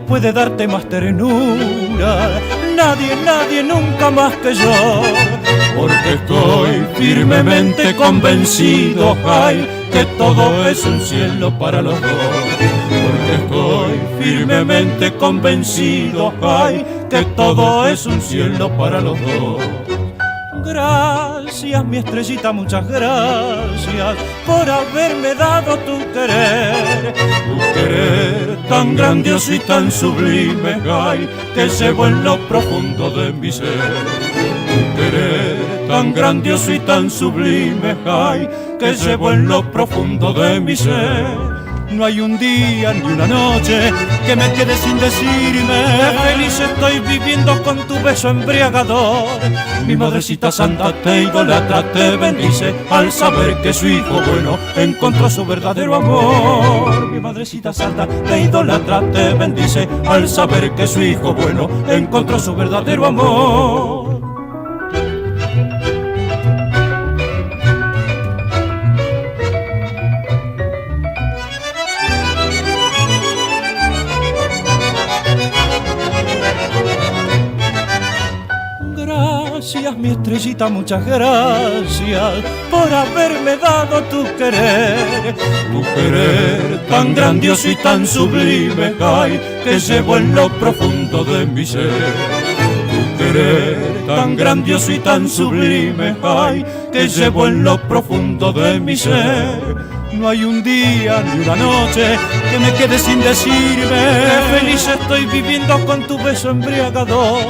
puede darte más ternura, nadie, nadie nunca más que yo. Porque estoy firmemente convencido, ay, que todo es un cielo para los dos. Porque estoy firmemente convencido, ay, que todo es un cielo para los dos. Gracias, mi estrellita, muchas gracias por haberme dado tu querer tan grandioso y tan sublime, ay, que llevo en lo profundo de mi ser. Tu querer tan grandioso y tan sublime, ay, que llevo en lo profundo de mi ser. No hay un día ni una noche que me quede sin decirme feliz estoy viviendo con tu beso embriagador. Mi madrecita santa te idolatra, te bendice al saber que su hijo bueno encontró su verdadero amor. Mi madrecita santa te idolatra, te bendice al saber que su hijo bueno encontró su verdadero amor. Gracias, mi estrellita, muchas gracias por haberme dado tu querer tan grandioso y tan sublime, ay, que llevo en lo profundo de mi ser. Tu querer tan grandioso y tan sublime, ay, que llevo en lo profundo de mi ser. No hay un día ni una noche que me quede sin decirme feliz estoy viviendo con tu beso embriagador.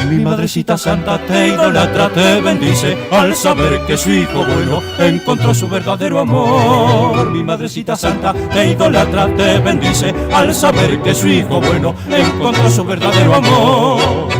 Mi madrecita santa te idolatra, te bendice al saber que su hijo bueno encontró su verdadero amor. Mi madrecita santa te idolatra, te bendice al saber que su hijo bueno encontró su verdadero amor.